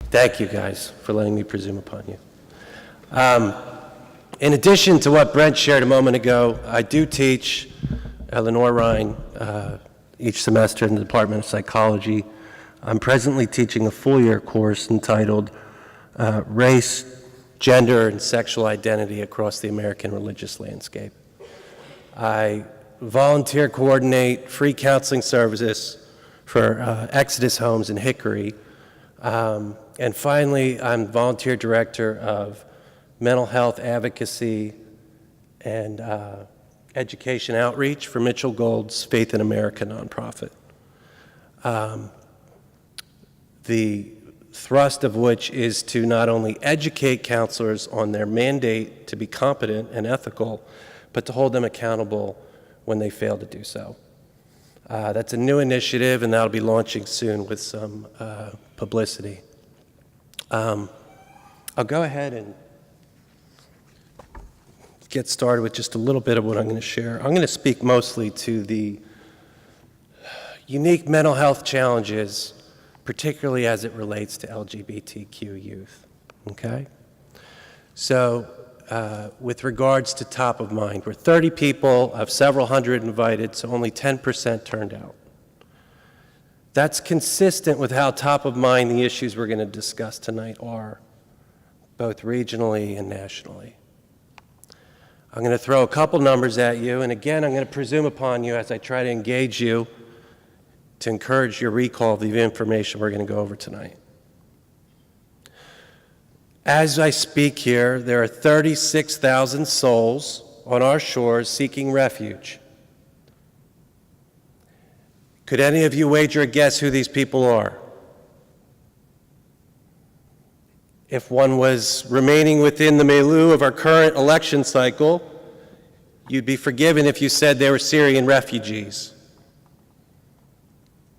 Thank you, guys, for letting me presume upon you. In addition to what Brent shared a moment ago, I do teach at Lenore Rhine each semester in the Department of Psychology. I'm presently teaching a full-year course entitled Race, Gender, and Sexual Identity Across the American Religious Landscape. I volunteer coordinate free counseling services for Exodus Homes in Hickory. And finally, I'm volunteer director of mental health advocacy and education outreach for Mitchell Gold's Faith in America nonprofit. The thrust of which is to not only educate counselors on their mandate to be competent and ethical, but to hold them accountable when they fail to do so. That's a new initiative, and that'll be launching soon with some publicity. I'll go ahead and get started with just a little bit of what I'm going to share. I'm going to speak mostly to the unique mental health challenges, particularly as it relates to LGBTQ youth, okay? So with regards to top of mind, we're 30 people of several hundred invited, so only 10% turned out. That's consistent with how top of mind the issues we're going to discuss tonight are, both regionally and nationally. I'm going to throw a couple numbers at you, and again, I'm going to presume upon you as I try to engage you to encourage your recall of the information we're going to go over tonight. As I speak here, there are 36,000 souls on our shores seeking refuge. Could any of you wager a guess who these people are? If one was remaining within the milieu of our current election cycle, you'd be forgiven if you said they were Syrian refugees.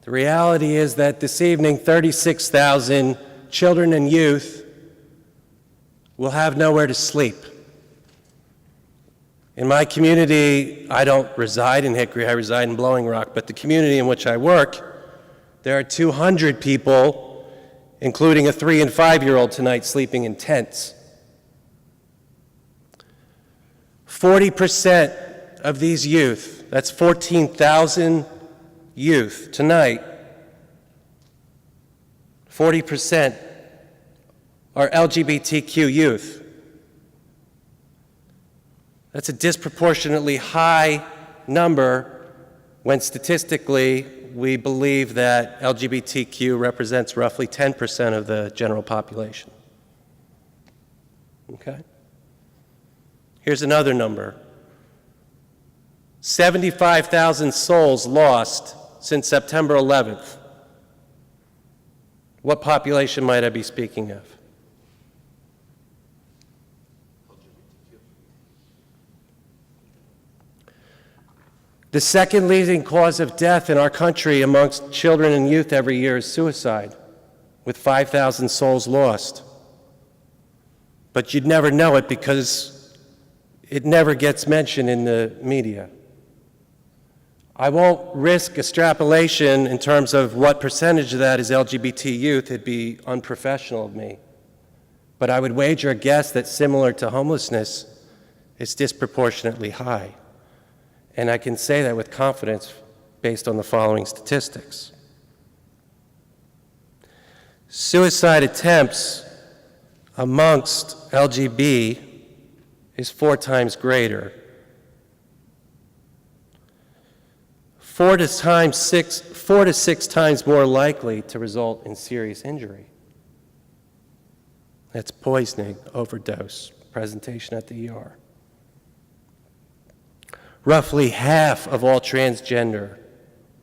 The reality is that this evening, 36,000 children and youth will have nowhere to sleep. In my community, I don't reside in Hickory, I reside in Blowing Rock, but the community in which I work, there are 200 people, including a 3- and 5-year-old tonight, sleeping in tents. 40% of these youth, that's 14,000 youth tonight, 40% are LGBTQ youth. That's a disproportionately high number when statistically we believe that LGBTQ represents roughly 10% of the general population. Okay? Here's another number. 75,000 souls lost since September 11th. What population might I be speaking of? The second leading cause of death in our country amongst children and youth every year is suicide, with 5,000 souls lost. But you'd never know it because it never gets mentioned in the media. I won't risk extrapolation in terms of what percentage of that is LGBT youth. It'd be unprofessional of me. But I would wager a guess that similar to homelessness, it's disproportionately high. And I can say that with confidence based on the following statistics. Suicide attempts amongst LGB is 4 times greater. 4 to 6 times more likely to result in serious injury. That's poisoning, overdose, presentation at the ER. Roughly half of all transgender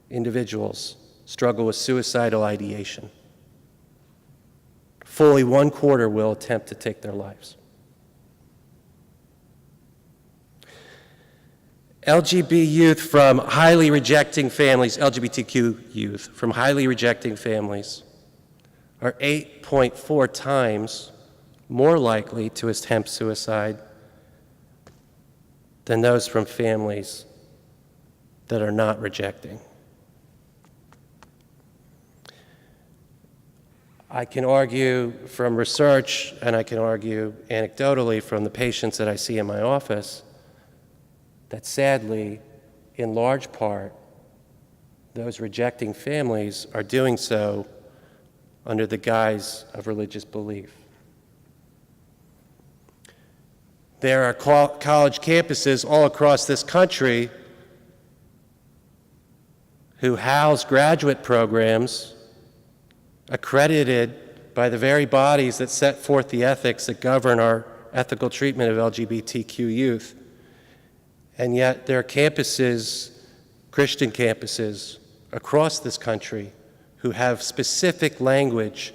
individuals struggle with suicidal ideation. Fully 1/4 will attempt to take their lives. LGBTQ youth from highly rejecting families are 8.4 times more likely to attempt suicide than those from families that are not rejecting. I can argue from research, and I can argue anecdotally from the patients that I see in my office, that sadly, in large part, those rejecting families are doing so under the guise of religious belief. There are college campuses all across this country who house graduate programs accredited by the very bodies that set forth the ethics that govern our ethical treatment of LGBTQ youth. And yet there are campuses, Christian campuses, across this country who have specific language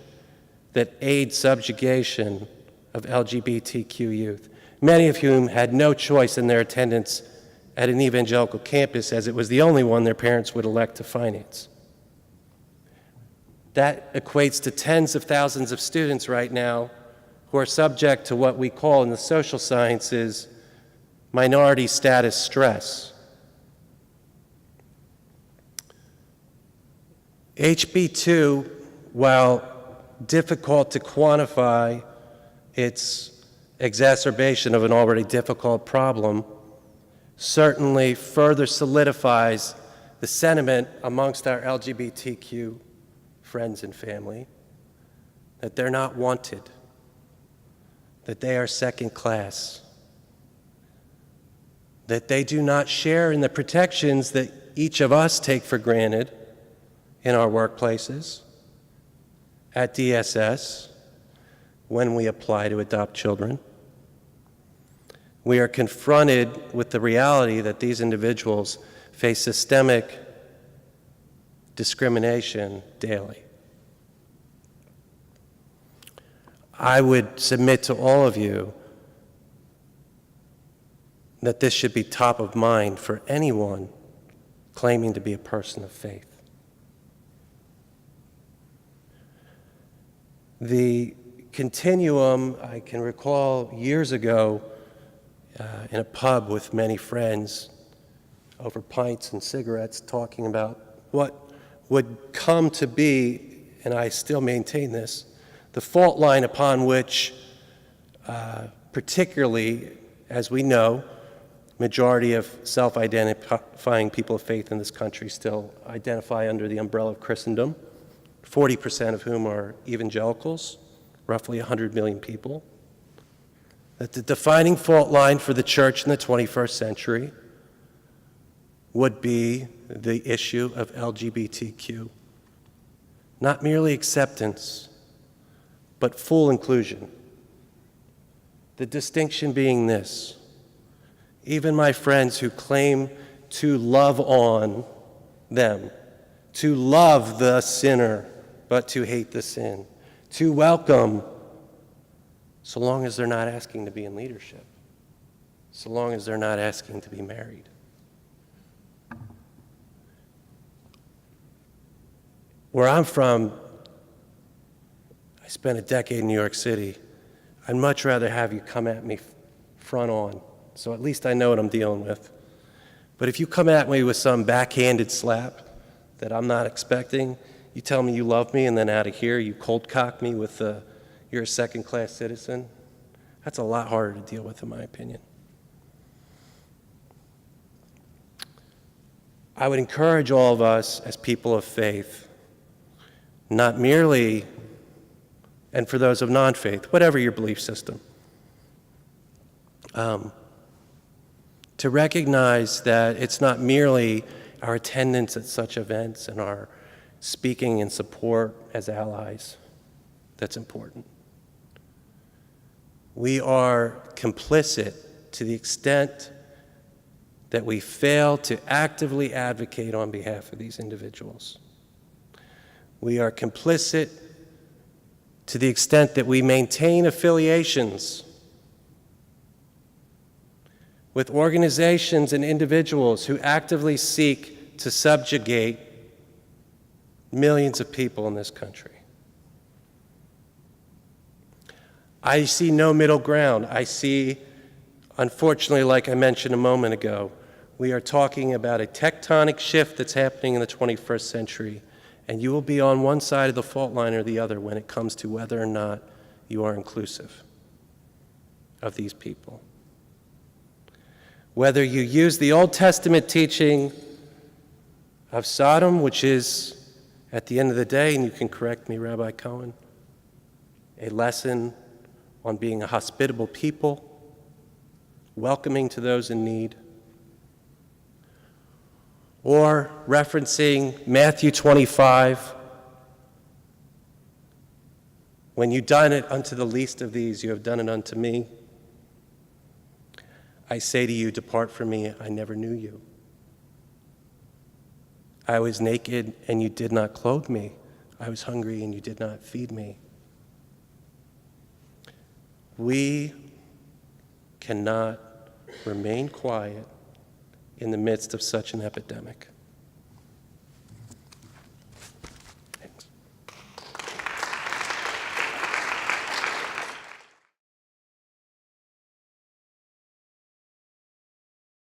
that aids subjugation of LGBTQ youth, many of whom had no choice in their attendance at an evangelical campus, as it was the only one their parents would elect to finance. That equates to tens of thousands of students right now who are subject to what we call in the social sciences minority status stress. HB2, while difficult to quantify its exacerbation of an already difficult problem, certainly further solidifies the sentiment amongst our LGBTQ friends and family that they're not wanted, that they are second class, that they do not share in the protections that each of us take for granted in our workplaces, at DSS, when we apply to adopt children. We are confronted with the reality that these individuals face systemic discrimination daily. I would submit to all of you that this should be top of mind for anyone claiming to be a person of faith. The continuum, I can recall years ago in a pub with many friends over pints and cigarettes talking about what would come to be, and I still maintain this, the fault line upon which, particularly, as we know, majority of self-identifying people of faith in this country still identify under the umbrella of Christendom, 40% of whom are evangelicals, roughly 100 million people, that the defining fault line for the church in the 21st century would be the issue of LGBTQ. Not merely acceptance, but full inclusion. The distinction being this: even my friends who claim to love on them, to love the sinner, but to hate the sin, to welcome, so long as they're not asking to be in leadership, so long as they're not asking to be married. Where I'm from, I spent a decade in New York City. I'd much rather have you come at me front on, so at least I know what I'm dealing with. But if you come at me with some backhanded slap that I'm not expecting, you tell me you love me, and then out of here you cold cock me with you're a second-class citizen, that's a lot harder to deal with, in my opinion. I would encourage all of us as people of faith, not merely, and for those of non-faith, whatever your belief system, to recognize that it's not merely our attendance at such events and our speaking in support as allies that's important. We are complicit to the extent that we fail to actively advocate on behalf of these individuals. We are complicit to the extent that we maintain affiliations with organizations and individuals who actively seek to subjugate millions of people in this country. I see no middle ground. I see, unfortunately, like I mentioned a moment ago, we are talking about a tectonic shift that's happening in the 21st century, And you will be on one side of the fault line or the other when it comes to whether or not you are inclusive of these people. Whether you use the Old Testament teaching of Sodom, which is, at the end of the day, and you can correct me, Rabbi Cohen, a lesson on being a hospitable people, welcoming to those in need, or referencing Matthew 25, when you've done it unto the least of these, you have done it unto me. I say to you, depart from me, I never knew you. I was naked and you did not clothe me. I was hungry and you did not feed me. We cannot remain quiet in the midst of such an epidemic.